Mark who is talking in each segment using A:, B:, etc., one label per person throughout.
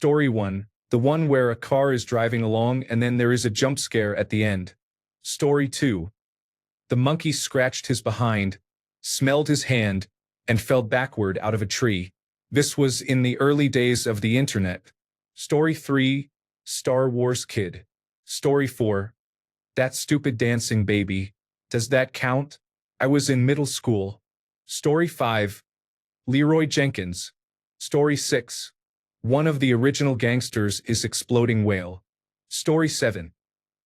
A: Story 1, the one where a car is driving along and then there is a jump scare at the end. Story 2, the monkey scratched his behind, smelled his hand, and fell backward out of a tree. This was in the early days of the internet. Story 3, Star Wars Kid. Story 4, that stupid dancing baby. Does that count? I was in middle school. Story 5, Leroy Jenkins. Story 6, one of the original gangsters is exploding whale. Story 7,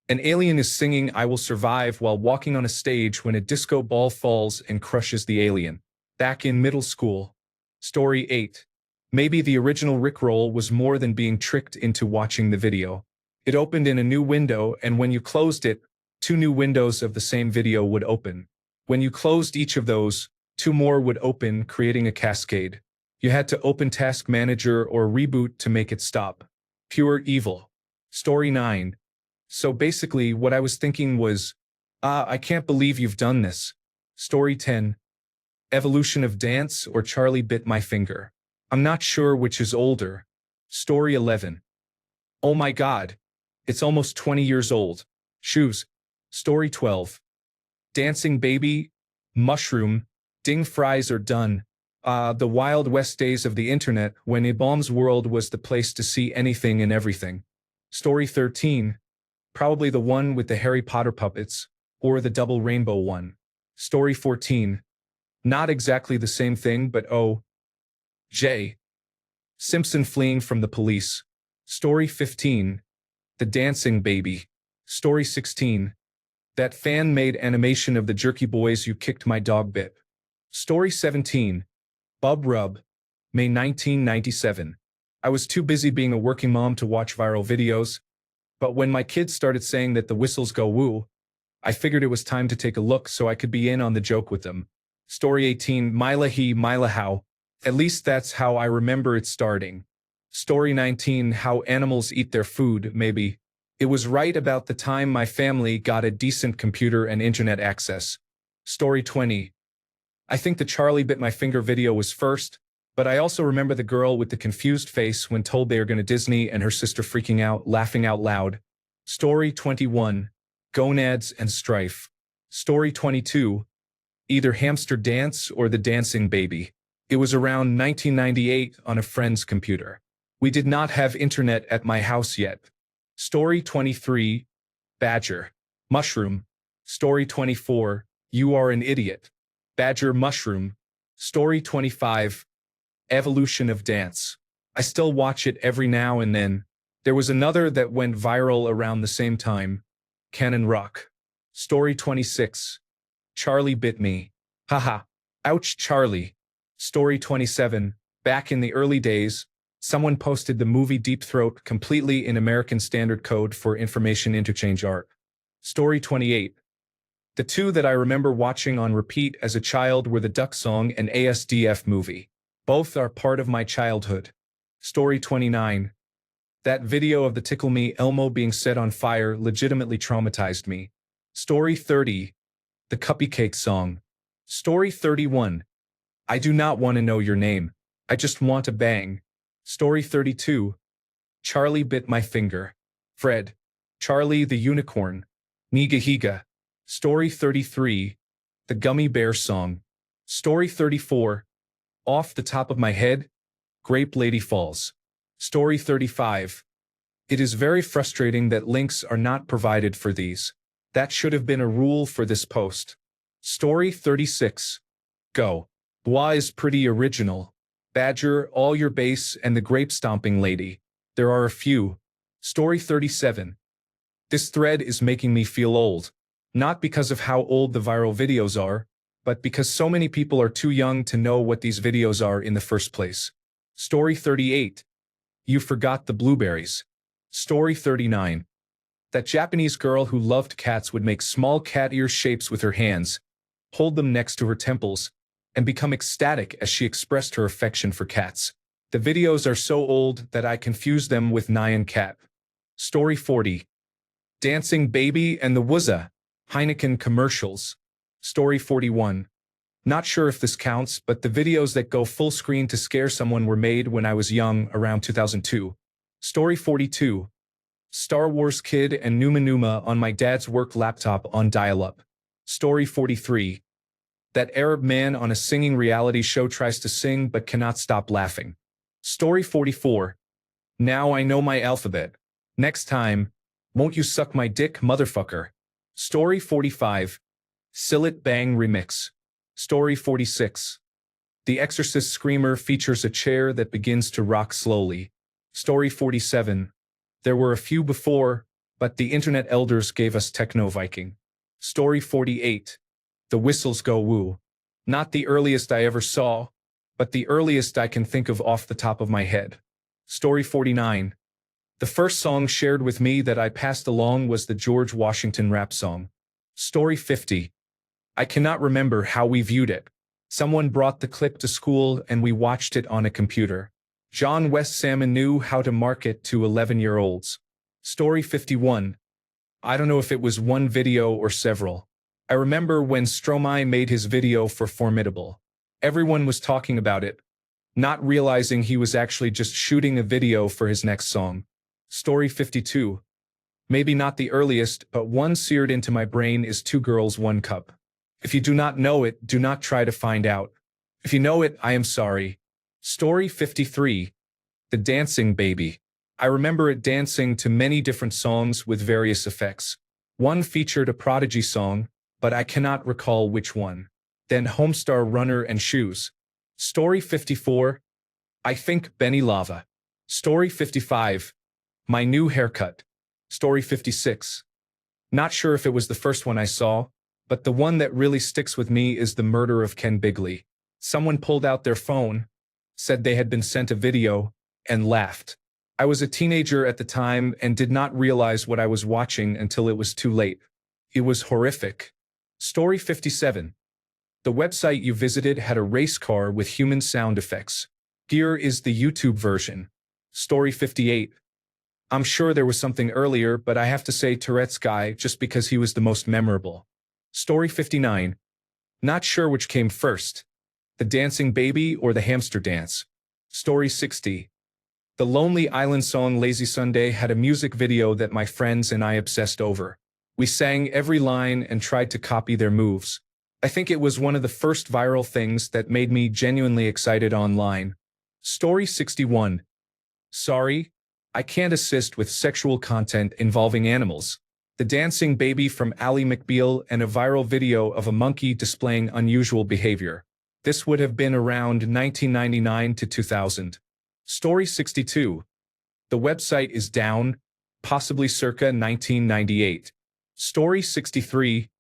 A: an alien is singing I Will Survive while walking on a stage when a disco ball falls and crushes the alien. Back in middle school. Story 8, maybe the original Rickroll was more than being tricked into watching the video. It opened in a new window, and when you closed it, 2 new windows of the same video would open. When you closed each of those, 2 more would open, creating a cascade. You had to open Task Manager or reboot to make it stop. Pure evil. Story 9. So basically, what I was thinking was, I can't believe you've done this. Story 10. Evolution of Dance or Charlie Bit My Finger. I'm not sure which is older. Story 11. Oh my God. It's almost 20 years old. Shoes. Story 12. Dancing Baby, Mushroom, Ding Fries are done. The Wild West days of the internet when Ibom's world was the place to see anything and everything. Story 13. Probably the one with the Harry Potter puppets, or the double rainbow one. Story 14. Not exactly the same thing, but oh. J. Simpson fleeing from the police. Story 15. The Dancing Baby. Story 16. That fan-made animation of the Jerky Boys You Kicked My Dog Bit. Story 17. Bub Rub. May 1997. I was too busy being a working mom to watch viral videos, but when my kids started saying that the whistles go woo, I figured it was time to take a look so I could be in on the joke with them. Story 18. Mila he, Mila how. At least that's how I remember it starting. Story 19. How animals eat their food, maybe. It was right about the time my family got a decent computer and internet access. Story 20. I think the Charlie Bit My Finger video was first, but I also remember the girl with the confused face when told they are going to Disney and her sister freaking out, laughing out loud. Story 21. Gonads and Strife. Story 22. Either Hamster Dance or The Dancing Baby. It was around 1998 on a friend's computer. We did not have internet at my house yet. Story 23. Badger. Mushroom. Story 24. You Are an Idiot. Badger Mushroom. Story 25. Evolution of Dance. I still watch it every now and then. There was another that went viral around the same time. Cannon Rock. Story 26. Charlie Bit Me. Haha. Ouch Charlie. Story 27. Back in the early days, someone posted the movie Deep Throat completely in American Standard Code for information interchange art. Story 28. The 2 that I remember watching on repeat as a child were the Duck Song and ASDF movie. Both are part of my childhood. Story 29. That video of the Tickle Me Elmo being set on fire legitimately traumatized me. Story 30. The Cupcake Song. Story 31. I do not want to know your name. I just want to bang. Story 32. Charlie Bit My Finger. Fred. Charlie the Unicorn. Niga Higa. Story 33. The Gummy Bear Song. Story 34. Off the top of my head, Grape Lady Falls. Story 35. It is very frustrating that links are not provided for these. That should have been a rule for this post. Story 36. Go. Bois is pretty original. Badger, All Your Base, and the Grape Stomping Lady. There are a few. Story 37. This thread is making me feel old. Not because of how old the viral videos are, but because so many people are too young to know what these videos are in the first place. Story 38. You forgot the blueberries. Story 39. That Japanese girl who loved cats would make small cat ear shapes with her hands, hold them next to her temples, and become ecstatic as she expressed her affection for cats. The videos are so old that I confuse them with Nyan Cat. Story 40. Dancing Baby and the Wuzza. Heineken commercials. Story 41. Not sure if this counts, but the videos that go full screen to scare someone were made when I was young, around 2002. Story 42. Star Wars Kid and Numa Numa on my dad's work laptop on dial-up. Story 43. That Arab man on a singing reality show tries to sing but cannot stop laughing. Story 44. Now I know my alphabet. Next time, won't you suck my dick, motherfucker? Story 45. Sillet Bang Remix. Story 46. The Exorcist Screamer features a chair that begins to rock slowly. Story 47. There were a few before, but the internet elders gave us Techno Viking. Story 48. The Whistles Go Woo. Not the earliest I ever saw, but the earliest I can think of off the top of my head. Story 49. The first song shared with me that I passed along was the George Washington rap song. Story 50. I cannot remember how we viewed it. Someone brought the clip to school and we watched it on a computer. John West Salmon knew how to market to 11-year-olds. Story 51. I don't know if it was one video or several. I remember when Stromae made his video for Formidable. Everyone was talking about it, not realizing he was actually just shooting a video for his next song. Story 52. Maybe not the earliest, but one seared into my brain is Two Girls, One Cup. If you do not know it, do not try to find out. If you know it, I am sorry. Story 53. The Dancing Baby. I remember it dancing to many different songs with various effects. One featured a Prodigy song, but I cannot recall which one. Then Homestar Runner and Shoes. Story 54. I think Benny Lava. Story 55. My New Haircut. Story 56. Not sure if it was the first one I saw, but the one that really sticks with me is the murder of Ken Bigley. Someone pulled out their phone, said they had been sent a video, and laughed. I was a teenager at the time and did not realize what I was watching until it was too late. It was horrific. Story 57. The website you visited had a race car with human sound effects. Gear is the YouTube version. Story 58. I'm sure there was something earlier, but I have to say Tourette's guy just because he was the most memorable. Story 59. Not sure which came first, the dancing baby or the hamster dance. Story 60. The Lonely Island song Lazy Sunday had a music video that my friends and I obsessed over. We sang every line and tried to copy their moves. I think it was one of the first viral things that made me genuinely excited online. Story 61. Sorry, I can't assist with sexual content involving animals. The Dancing Baby from Ally McBeal and a viral video of a monkey displaying unusual behavior. This would have been around 1999 to 2000. Story 62. The website is down, possibly circa 1998. Story 63.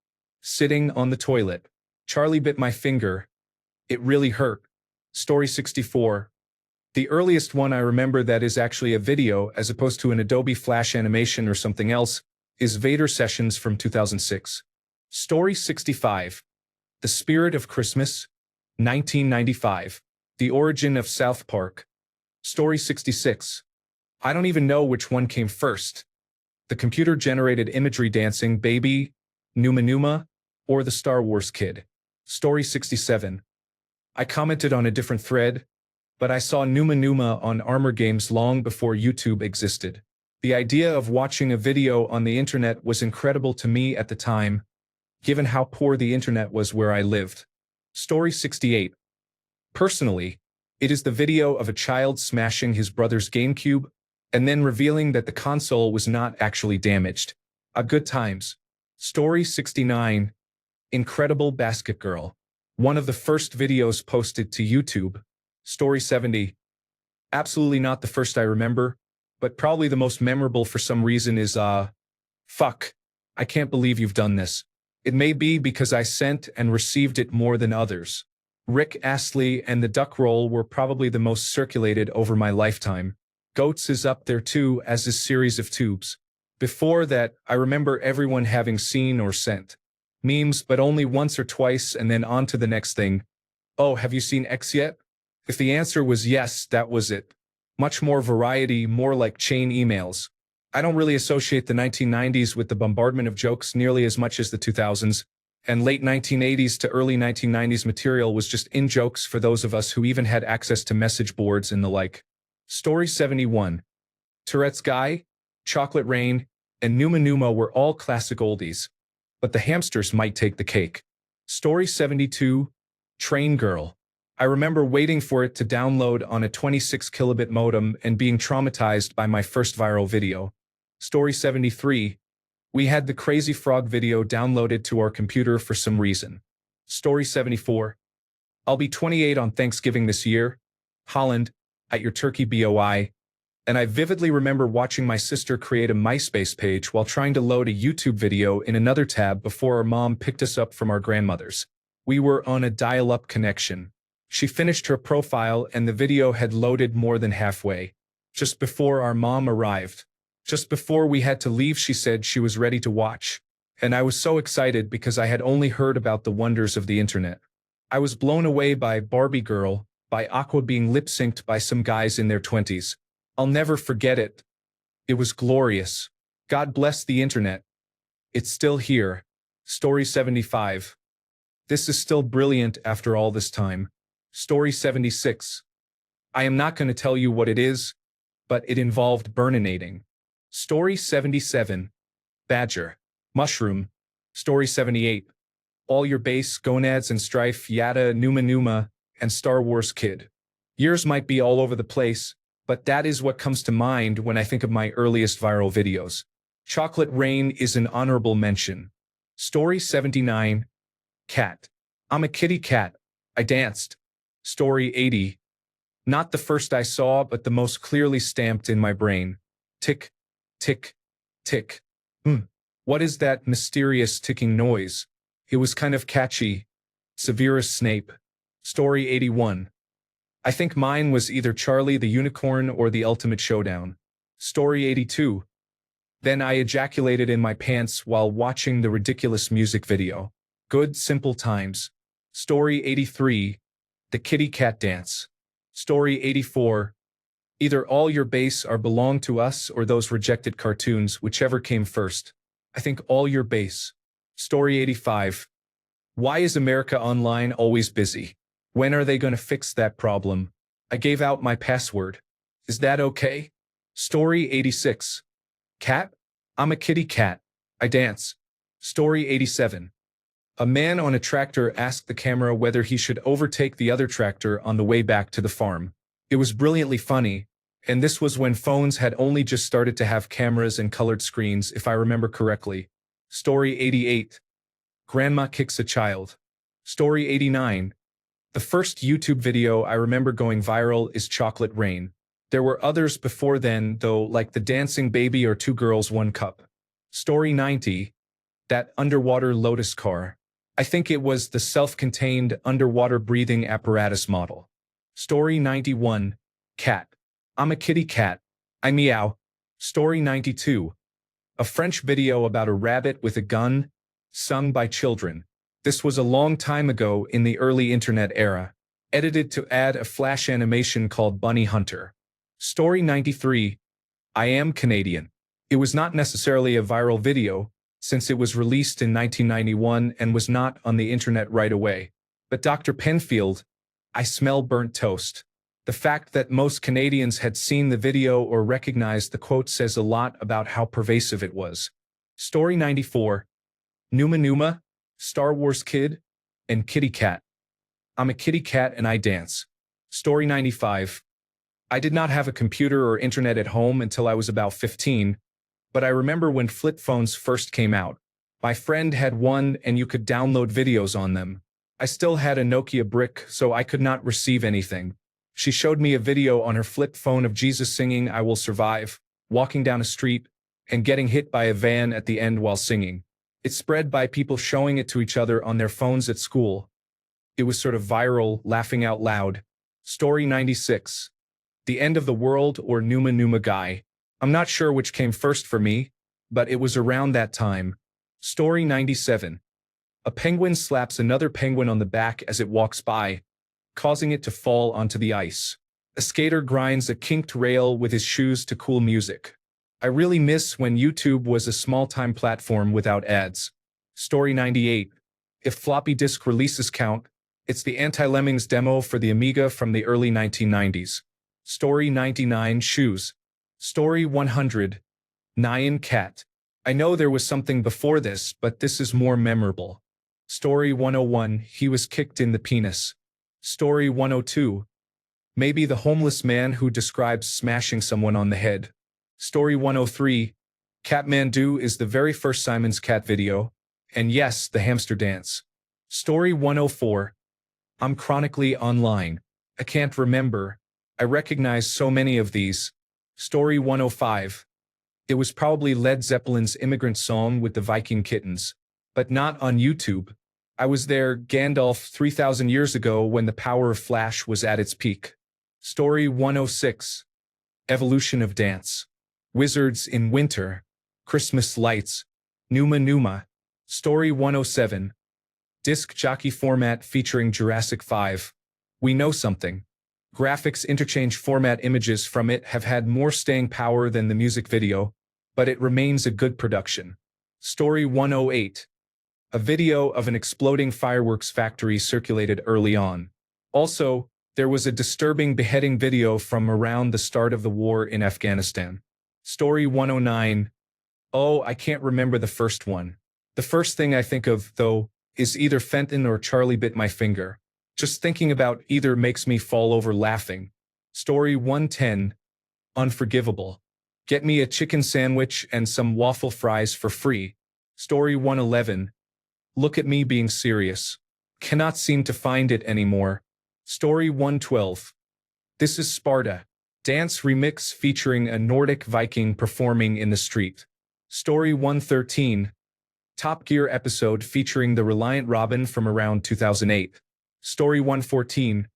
A: Sitting on the toilet. Charlie bit my finger. It really hurt. Story 64. The earliest one I remember that is actually a video as opposed to an Adobe Flash animation or something else is Vader Sessions from 2006. Story 65. The Spirit of Christmas, 1995. The Origin of South Park. Story 66. I don't even know which one came first. The computer-generated imagery dancing baby, Numa Numa, or the Star Wars Kid. Story 67. I commented on a different thread, but I saw Numa Numa on Armor Games long before YouTube existed. The idea of watching a video on the internet was incredible to me at the time, given how poor the internet was where I lived. Story 68. Personally, it is the video of a child smashing his brother's GameCube and then revealing that the console was not actually damaged. A good times. Story 69. Incredible Basket Girl. One of the first videos posted to YouTube. Story 70. Absolutely not the first I remember, but probably the most memorable for some reason is, fuck. I can't believe you've done this. It may be because I sent and received it more than others. Rick Astley and the Duck Roll were probably the most circulated over my lifetime. Goats is up there too, as is Series of Tubes. Before that, I remember everyone having seen or sent memes, but only once or twice and then on to the next thing. Oh, have you seen X yet? If the answer was yes, that was it. Much more variety, more like chain emails. I don't really associate the 1990s with the bombardment of jokes nearly as much as the 2000s, and late 1980s to early 1990s material was just in-jokes for those of us who even had access to message boards and the like. Story 71. Tourette's Guy, Chocolate Rain, and Numa Numa were all classic oldies. But the hamsters might take the cake. Story 72, Train Girl. I remember waiting for it to download on a 26 kilobit modem and being traumatized by my first viral video. Story 73, we had the Crazy Frog video downloaded to our computer for some reason. Story 74, I'll be 28 on Thanksgiving this year. Holland, at your turkey BOI. And I vividly remember watching my sister create a MySpace page while trying to load a YouTube video in another tab before our mom picked us up from our grandmother's. We were on a dial-up connection. She finished her profile and the video had loaded more than halfway. Just before our mom arrived. Just before we had to leave, she said she was ready to watch. And I was so excited because I had only heard about the wonders of the internet. I was blown away by Barbie Girl, by Aqua being lip-synced by some guys in their 20s. I'll never forget it. It was glorious. God bless the internet. It's still here. Story 75. This is still brilliant after all this time. Story 76. I am not going to tell you what it is, but it involved burninating. Story 77. Badger. Mushroom. Story 78. All Your Base, Gonads and Strife, Yada, Numa Numa, and Star Wars Kid. Years might be all over the place, but that is what comes to mind when I think of my earliest viral videos. Chocolate Rain is an honorable mention. Story 79. Cat. I'm a kitty cat. I danced. Story 80. Not the first I saw, but the most clearly stamped in my brain. Tick, tick, tick. What is that mysterious ticking noise? It was kind of catchy. Severus Snape. Story 81. I think mine was either Charlie the Unicorn or The Ultimate Showdown. Story 82. Then I ejaculated in my pants while watching the ridiculous music video. Good, simple times. Story 83. The Kitty Cat Dance. Story 84. Either All Your Base or Belong to Us or those rejected cartoons, whichever came first. I think All Your Base. Story 85. Why is America Online always busy? When are they going to fix that problem? I gave out my password. Is that okay? Story 86. Cat? I'm a kitty cat. I dance. Story 87. A man on a tractor asked the camera whether he should overtake the other tractor on the way back to the farm. It was brilliantly funny, and this was when phones had only just started to have cameras and colored screens, if I remember correctly. Story 88. Grandma Kicks a Child. Story 89. The first YouTube video I remember going viral is Chocolate Rain. There were others before then, though, like the Dancing Baby or Two Girls, One Cup. Story 90. That underwater lotus car. I think it was the self-contained underwater breathing apparatus model. Story 91. Cat. I'm a kitty cat. I meow. Story 92. A French video about a rabbit with a gun, sung by children. This was a long time ago in the early internet era. Edited to add a flash animation called Bunny Hunter. Story 93. I Am Canadian. It was not necessarily a viral video, since it was released in 1991 and was not on the internet right away. But Dr. Penfield, I smell burnt toast. The fact that most Canadians had seen the video or recognized the quote says a lot about how pervasive it was. Story 94. Numa Numa, Star Wars Kid, and Kitty Cat. I'm a kitty cat and I dance. Story 95. I did not have a computer or internet at home until I was about 15, but I remember when flip phones first came out. My friend had one and you could download videos on them. I still had a Nokia brick, so I could not receive anything. She showed me a video on her flip phone of Jesus singing I Will Survive, walking down a street, and getting hit by a van at the end while singing. It spread by people showing it to each other on their phones at school. It was sort of viral, laughing out loud. Story 96. The End of the World or Numa Numa Guy. I'm not sure which came first for me, but it was around that time. Story 97. A penguin slaps another penguin on the back as it walks by, causing it to fall onto the ice. A skater grinds a kinked rail with his shoes to cool music. I really miss when YouTube was a small-time platform without ads. Story 98. If floppy disk releases count, it's the Anti-Lemmings demo for the Amiga from the early 1990s. Story 99. Shoes. Story 100. Nyan Cat. I know there was something before this, but this is more memorable. Story 101. He was kicked in the penis. Story 102. Maybe the homeless man who describes smashing someone on the head. Story 103. Kathmandu is the very first Simon's Cat video. And yes, the hamster dance. Story 104. I'm chronically online. I can't remember. I recognize so many of these. Story 105. It was probably Led Zeppelin's Immigrant Song with the Viking kittens. But not on YouTube. I was there, Gandalf, 3,000 years ago when the power of Flash was at its peak. Story 106. Evolution of Dance. Wizards in Winter. Christmas Lights. Numa Numa. Story 107. Disc jockey format featuring Jurassic 5. We know something. Graphics interchange format images from it have had more staying power than the music video, but it remains a good production. Story 108. A video of an exploding fireworks factory circulated early on. Also, there was a disturbing beheading video from around the start of the war in Afghanistan. Story 109. Oh, I can't remember the first one. The first thing I think of, though, is either Fenton or Charlie Bit My Finger. Just thinking about either makes me fall over laughing. Story 110. Unforgivable. Get me a chicken sandwich and some waffle fries for free. Story 111. Look at me being serious. Cannot seem to find it anymore. Story 112. This is Sparta. Dance remix featuring a Nordic Viking performing in the street. Story 113. Top Gear episode featuring the Reliant Robin from around 2008. Story 114.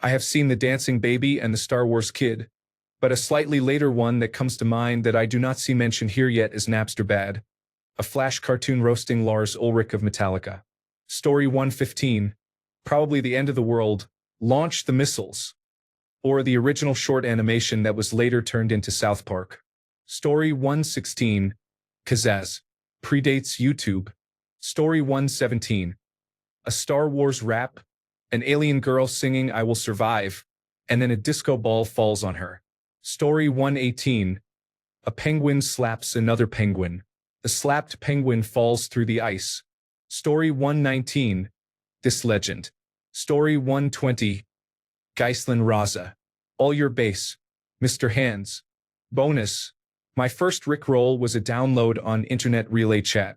A: I have seen The Dancing Baby and the Star Wars Kid, but a slightly later one that comes to mind that I do not see mentioned here yet is Napster Bad, a Flash cartoon roasting Lars Ulrich of Metallica. Story 115. Probably the end of the world. Launch the missiles. Or the original short animation that was later turned into South Park. Story 116. Kazaz. Predates YouTube. Story 117. A Star Wars rap. An alien girl singing I Will Survive. And then a disco ball falls on her. Story 118. A penguin slaps another penguin. The slapped penguin falls through the ice. Story 119. This legend. Story 120. Geislin Raza. All your bass. Mr. Hands. Bonus. My first Rickroll was a download on Internet Relay Chat.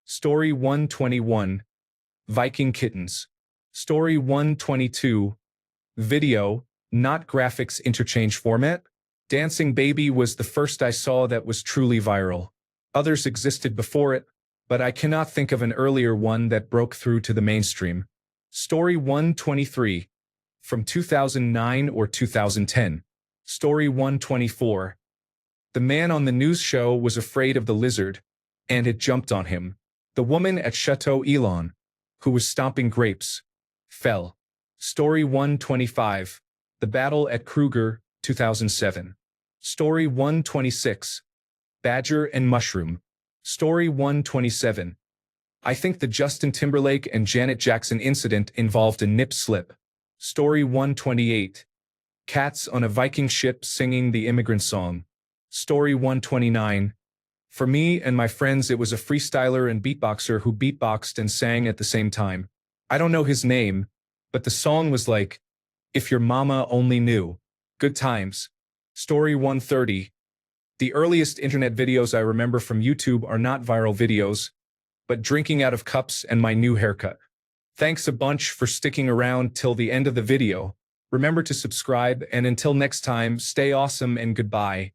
A: Story 121. Viking Kittens. Story 122. Video, not graphics interchange format. Dancing Baby was the first I saw that was truly viral. Others existed before it, but I cannot think of an earlier one that broke through to the mainstream. Story 123. From 2009 or 2010. Story 124. The man on the news show was afraid of the lizard, and it jumped on him. The woman at Chateau Elon, who was stomping grapes, fell. Story 125. The battle at Kruger, 2007. Story 126. Badger and Mushroom. Story 127. I think the Justin Timberlake and Janet Jackson incident involved a nip slip. Story 128. Cats on a Viking ship singing the immigrant song. Story 129. For me and my friends it was a freestyler and beatboxer who beatboxed and sang at the same time. I don't know his name, but the song was like, If Your Mama Only Knew. Good times. Story 130. The earliest internet videos I remember from YouTube are not viral videos, but drinking out of cups and my new haircut. Thanks a bunch for sticking around till the end of the video. Remember to subscribe, and until next time, stay awesome and goodbye.